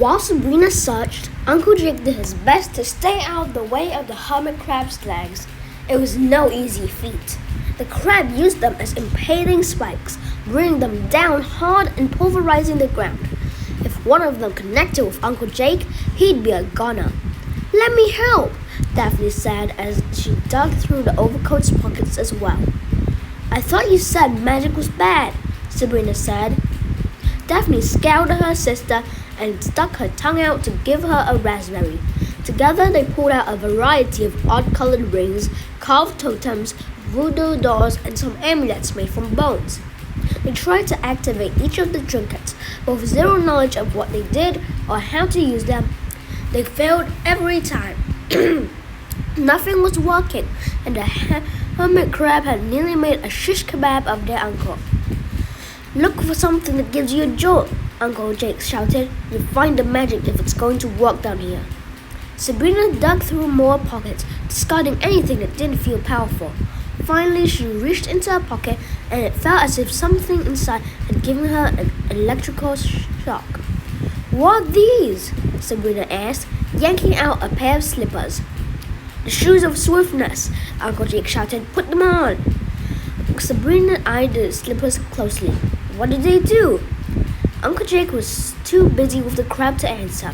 While Sabrina searched, Uncle Jake did his best to stay out of the way of the hermit crab's legs. It was no easy feat. The crab used them as impaling spikes, bringing them down hard and pulverizing the ground. If one of them connected with Uncle Jake, he'd be a goner. "Let me help," Daphne said as she dug through the overcoat's pockets as well. "I thought you said magic was bad," Sabrina said. Daphne scowled at her sister and stuck her tongue out to give her a raspberry. Together they pulled out a variety of odd-colored rings, carved totems, voodoo dolls, and some amulets made from bones. They tried to activate each of the trinkets, but with zero knowledge of what they did or how to use them. They failed every time. Nothing was working, and the hermit crab had nearly made a shish kebab of their uncle. "Look for something that gives you a jolt," Uncle Jake shouted. "You'll find the magic if it's going to work down here." Sabrina dug through more pockets, discarding anything that didn't feel powerful. Finally, she reached into her pocket, and it felt as if something inside had given her an electrical shock. "What are these?" Sabrina asked, yanking out a pair of slippers. "The shoes of swiftness," Uncle Jake shouted. "Put them on." Sabrina eyed the slippers closely. What did they do? Uncle Jake was too busy with the crab to answer.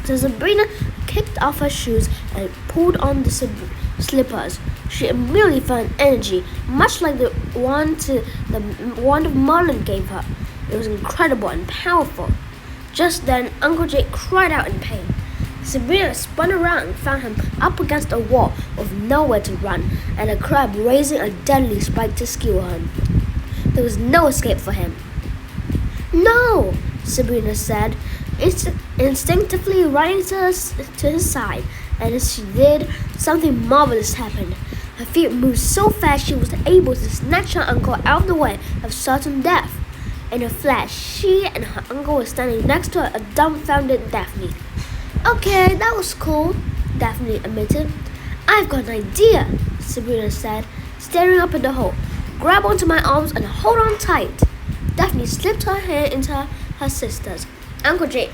So Sabrina kicked off her shoes and pulled on the slippers. She immediately felt energy, much like the wand of Merlin gave her. It was incredible and powerful. Just then, Uncle Jake cried out in pain. Sabrina spun around and found him up against a wall with nowhere to run, and a crab raising a deadly spike to skewer him. There was no escape for him. "No!" Sabrina said, instinctively running to his side, and as she did, something marvelous happened. Her feet moved so fast she was able to snatch her uncle out of the way of certain death. In a flash, she and her uncle were standing next to a dumbfounded Daphne. "Okay, that was cool," Daphne admitted. "I've got an idea," Sabrina said, staring up at the hole. "Grab onto my arms and hold on tight." Daphne slipped her hand into her sister's. Uncle Jake,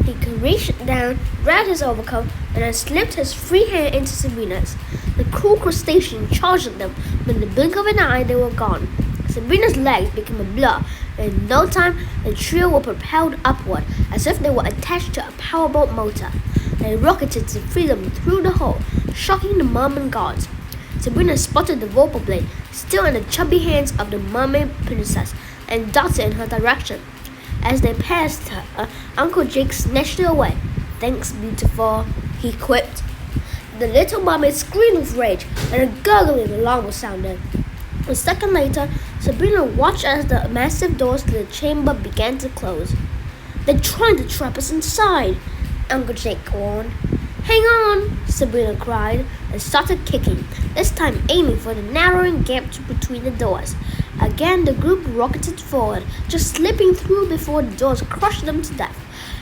he reached down, grabbed his overcoat, and then slipped his free hand into Sabrina's. The cruel crustacean charged at them, but in the blink of an eye they were gone. Sabrina's legs became a blur, and in no time the trio were propelled upward as if they were attached to a powerboat motor. They rocketed to freedom through the hole, shocking the merman guards. Sabrina spotted the vocal blade still in the chubby hands of the mermaid princess and darted in her direction. As they passed her, Uncle Jake snatched it away. "Thanks, beautiful," he quipped. The little mermaid screamed with rage, and a gurgling alarm was sounded. A second later, Sabrina watched as the massive doors to the chamber began to close. "They're trying to trap us inside," Uncle Jake warned. "Hang on," Sabrina cried, and started kicking, this time aiming for the narrowing gap between the doors. Again, the group rocketed forward, just slipping through before the doors crushed them to death.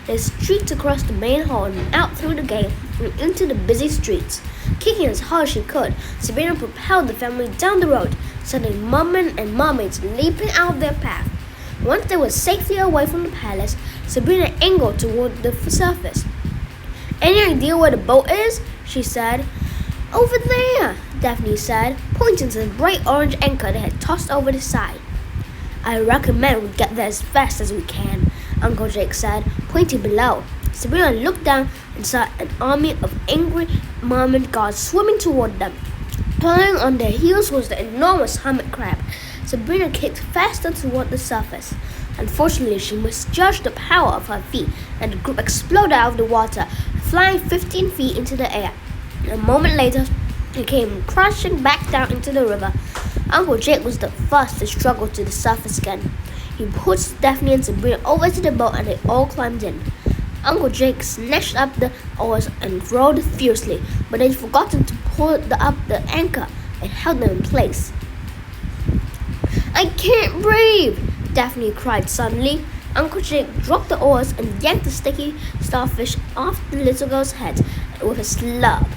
They streaked across the main hall and out through the gate and into the busy streets. Kicking as hard as she could, Sabrina propelled the family down the road, sending mermen and mermaids leaping out of their path. Once they were safely away from the palace, Sabrina angled toward the surface. "Any idea where the boat is?" she said. "Over there," Daphne said, pointing to the bright orange anchor they had tossed over the side. "I recommend we get there as fast as we can," Uncle Jake said, pointing below. Sabrina looked down and saw an army of angry merman guards swimming toward them. Following on their heels was the enormous hermit crab. Sabrina kicked faster toward the surface. Unfortunately, she misjudged the power of her feet, and the group exploded out of the water, flying 15 feet into the air. A moment later, it came crashing back down into the river. Uncle Jake was the first to struggle to the surface again. He pushed Daphne and Sabrina over to the boat, and they all climbed in. Uncle Jake snatched up the oars and rowed fiercely, but they'd forgotten to pull up the anchor and held them in place. "I can't breathe!" Daphne cried suddenly. Uncle Jake dropped the oars and yanked the sticky starfish off the little girl's head with a slurp.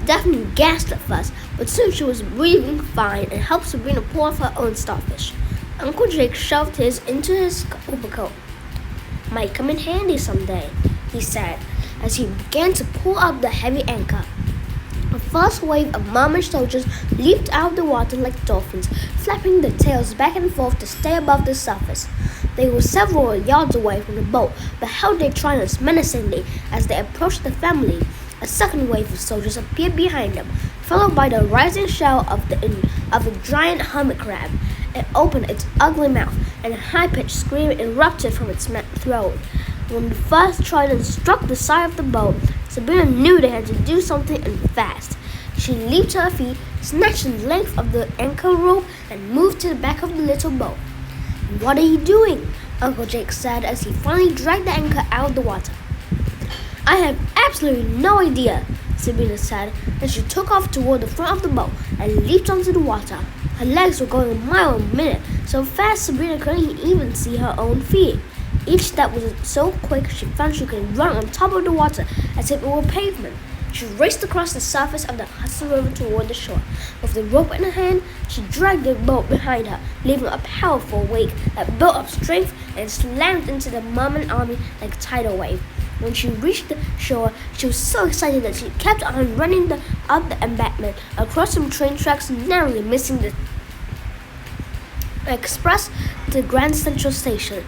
Daphne gasped at first, but soon she was breathing fine and helped Sabrina pull off her own starfish. Uncle Jake shoved his into his overcoat. "Might come in handy someday," he said, as he began to pull up the heavy anchor. A first wave of Merman soldiers leaped out of the water like dolphins, flapping their tails back and forth to stay above the surface. They were several yards away from the boat, but held their tridents menacingly as they approached the family. A second wave of soldiers appeared behind them, followed by the rising shell of a giant hermit crab. It opened its ugly mouth, and a high-pitched scream erupted from its throat. When the first trident struck the side of the boat, Sabrina knew they had to do something and fast. She leaped to her feet, snatched the length of the anchor rope, and moved to the back of the little boat. "What are you doing?" Uncle Jake said as he finally dragged the anchor out of the water. "I have absolutely no idea," Sabrina said, and she took off toward the front of the boat and leaped onto the water. Her legs were going a mile a minute, so fast Sabrina couldn't even see her own feet. Each step was so quick she found she could run on top of the water as if it were pavement. She raced across the surface of the Hudson River toward the shore. With the rope in her hand, she dragged the boat behind her, leaving a powerful wake that built up strength and slammed into the Merman army like a tidal wave. When she reached the shore, she was so excited that she kept on running up the embankment, across some train tracks, narrowly missing the express to Grand Central Station,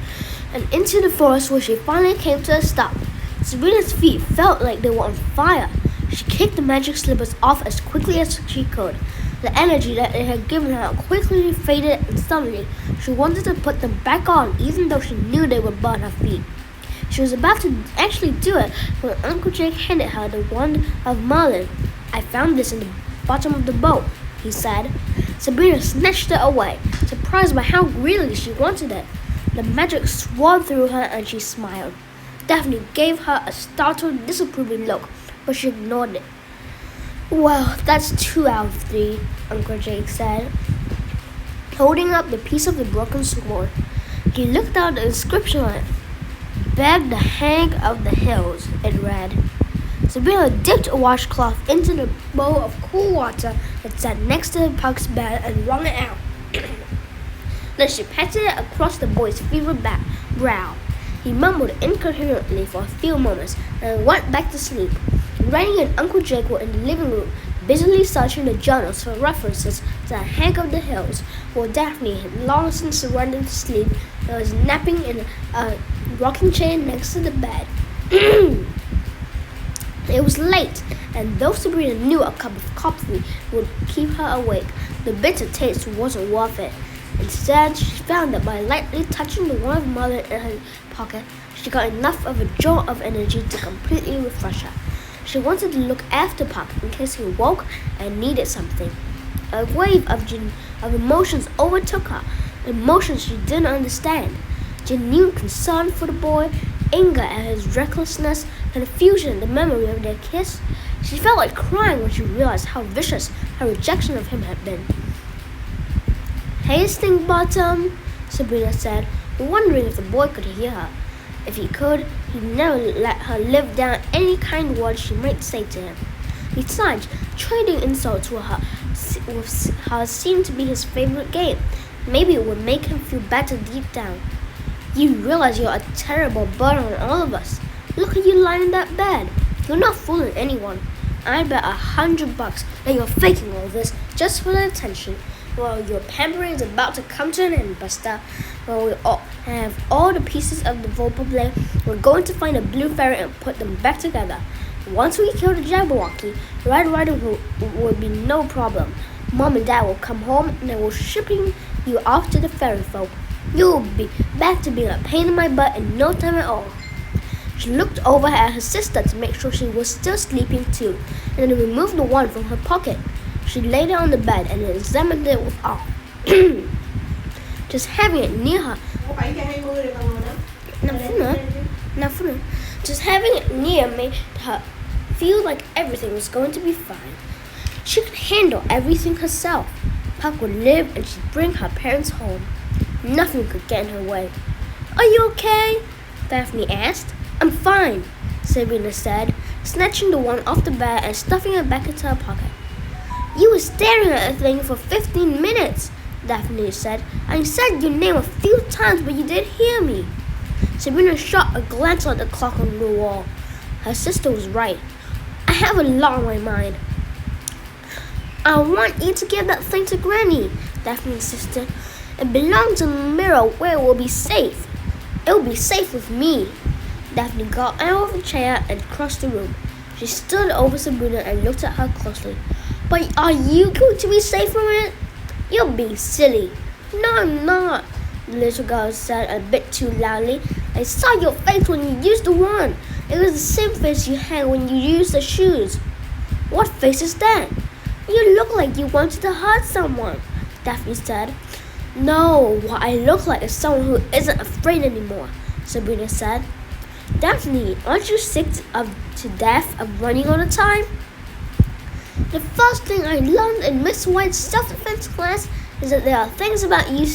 and into the forest where she finally came to a stop. Sabrina's feet felt like they were on fire. She kicked the magic slippers off as quickly as she could. The energy that it had given her quickly faded, and suddenly she wanted to put them back on, even though she knew they would burn her feet. She was about to actually do it when Uncle Jake handed her the wand of Merlin. "I found this in the bottom of the boat," he said. Sabrina snatched it away, surprised by how greedily she wanted it. The magic swirled through her and she smiled. Daphne gave her a startled, disapproving look, but she ignored it. "Well, that's 2 out of 3, Uncle Jake said, holding up the piece of the broken sword. He looked down the inscription on it. "Beg the hag of the hills," it read. Sabrina dipped a washcloth into the bowl of cool water that sat next to Puck's bed and wrung it out. Then she patted it across the boy's fevered brow. He mumbled incoherently for a few moments and went back to sleep. Granny and Uncle Jake were in the living room, busily searching the journals for references to the hag of the hills, while Daphne had long since surrendered to sleep and was napping in a rocking chair next to the bed. It was late, and though Sabrina knew a cup of coffee would keep her awake, the bitter taste wasn't worth it. Instead, she found that by lightly touching the wand of Merlin in her pocket, she got enough of a jolt of energy to completely refresh her. She wanted to look after Puck in case he woke and needed something. A wave of emotions overtook her, emotions she didn't understand. Genuine concern for the boy, anger at his recklessness, confusion at the memory of their kiss. She felt like crying when she realized how vicious her rejection of him had been. "Hey, Stingbottom," Sabrina said, wondering if the boy could hear her. If he could, he'd never let her live down any kind words she might say to him. Besides, trading insults with her seemed to be his favorite game. Maybe it would make him feel better deep down. "You realize you're a terrible burden on all of us. Look at you lying in that bed. You're not fooling anyone. I bet $100 that you're faking all this just for the attention. Well, your pampering is about to come to an end, Buster. When we have all the pieces of the Volpoblet, we're going to find a blue fairy and put them back together. Once we kill the Jabberwocky, Red Riding Hood will be no problem. Mom and Dad will come home and they will shipping you off to the fairy folk. You will be back to being a pain in my butt in no time at all." She looked over at her sister to make sure she was still sleeping too, and then removed the wand from her pocket. She laid it on the bed and examined it with awe. Just having it near her. Just having it near made her feel like everything was going to be fine. She could handle everything herself. Puck would live and she'd bring her parents home. Nothing could get in her way. "Are you okay?" Daphne asked. "I'm fine," Sabrina said, snatching the wand off the bed and stuffing it back into her pocket. "You were staring at the thing for 15 minutes, Daphne said. "I said your name a few times, but you didn't hear me." Sabrina shot a glance at the clock on the wall. Her sister was right. I have a lot on my mind. I want you to give that thing to Granny, Daphne insisted. It belongs in the mirror where it will be safe. It will be safe with me. Daphne got out of the chair and crossed the room. She stood over Sabrina and looked at her closely. But are you going to be safe from it? You're being silly. No, I'm not, the little girl said a bit too loudly. I saw your face when you used the wand. It was the same face you had when you used the shoes. What face is that? You look like you wanted to hurt someone, Daphne said. No, what I look like is someone who isn't afraid anymore, Sabrina said. Daphne, aren't you sick to death of running all the time? The first thing I learned in Miss White's self-defense class is that there are things about you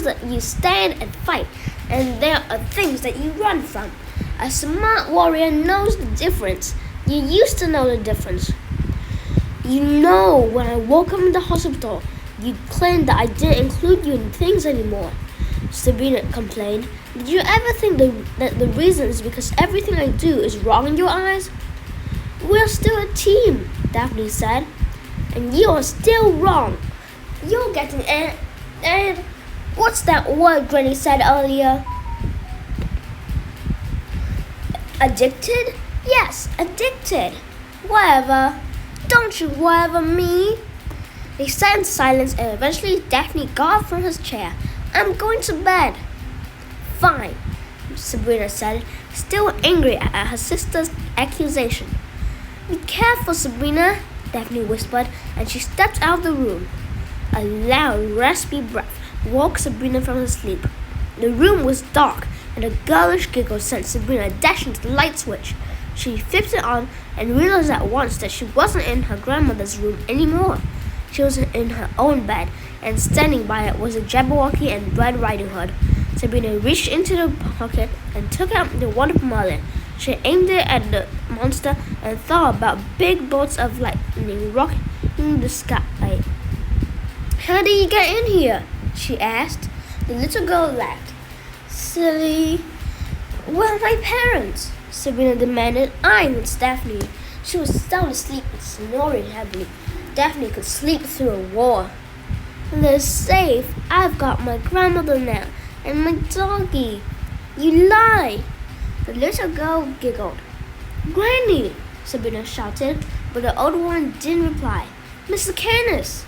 that you stand and fight, and there are things that you run from. A smart warrior knows the difference. You used to know the difference. You know, when I woke up in the hospital, you claimed that I didn't include you in things anymore, Sabrina complained. Did you ever think that the reason is because everything I do is wrong in your eyes? We're still a team, Daphne said. And you are still wrong. You're getting and what's that word Granny said earlier? Addicted? Yes, addicted. Whatever. Don't you whatever me. They sat in silence and eventually Daphne got up from her chair. I'm going to bed. Fine, Sabrina said, still angry at her sister's accusation. Be careful, Sabrina, Daphne whispered, and she stepped out of the room. A loud, raspy breath woke Sabrina from her sleep. The room was dark, and a girlish giggle sent Sabrina dashing to the light switch. She flipped it on and realized at once that she wasn't in her grandmother's room anymore. She was in her own bed, and standing by it was a Jabberwocky and Red Riding Hood. Sabrina reached into the pocket and took out the wand of Merlin. She aimed it at the monster and thought about big bolts of lightning rocking the sky. How did you get in here? She asked. The little girl laughed. Silly. Where are my parents? Sabrina demanded, eyeing Daphne. She was sound asleep and snoring heavily. Daphne could sleep through a wall. They're safe. I've got my grandmother now, and my doggie. You lie. The little girl giggled. Granny, Sabrina shouted, but the old woman didn't reply. Mr. Canis.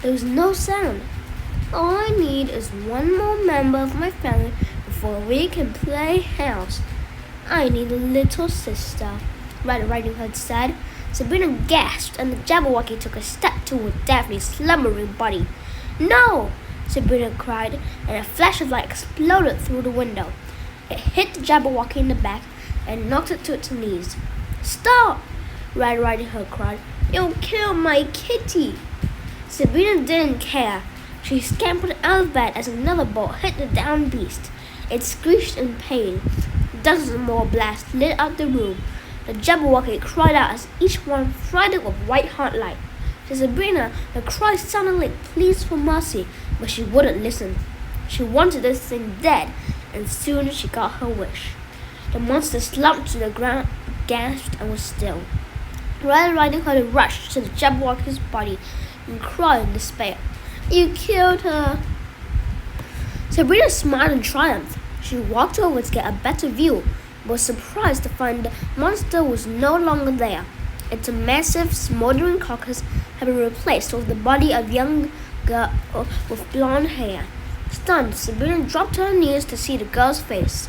There was no sound. All I need is one more member of my family before we can play house. I need a little sister, Red Riding Hood said. Sabrina gasped, and the Jabberwocky took a step toward Daphne's slumbering body. No! Sabrina cried, and a flash of light exploded through the window. It hit the Jabberwocky in the back and knocked it to its knees. Stop! Red Riding Hood cried. You'll kill my kitty! Sabrina didn't care. She scampered out of bed as another bolt hit the downed beast. It screeched in pain. Dozens more blasts lit up the room. The Jabberwocky cried out as each one flooded with white hot light. To Sabrina, the cry sounded like pleas for mercy, but she wouldn't listen. She wanted this thing dead, and soon she got her wish. The monster slumped to the ground, gasped, and was still. Red Riding Hood rushed to the Jabberwocky's body and cried in despair. You killed her! Sabrina smiled in triumph. She walked over to get a better view, but was surprised to find the monster was no longer there. Its massive, smoldering carcass had been replaced with the body of a young girl with blonde hair. Stunned, Sabrina dropped to her knees to see the girl's face.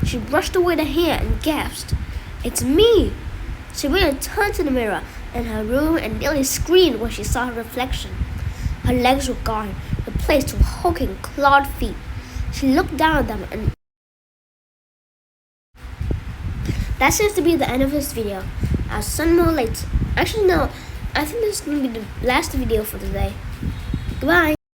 She brushed away the hair and gasped. It's me! Sabrina turned to the mirror in her room and nearly screamed when she saw her reflection. Her legs were gone, replaced with hulking, clawed feet. She looked down at them and that seems to be the end of this video. I'll send more later. Actually, no. I think this is going to be the last video for today. Goodbye.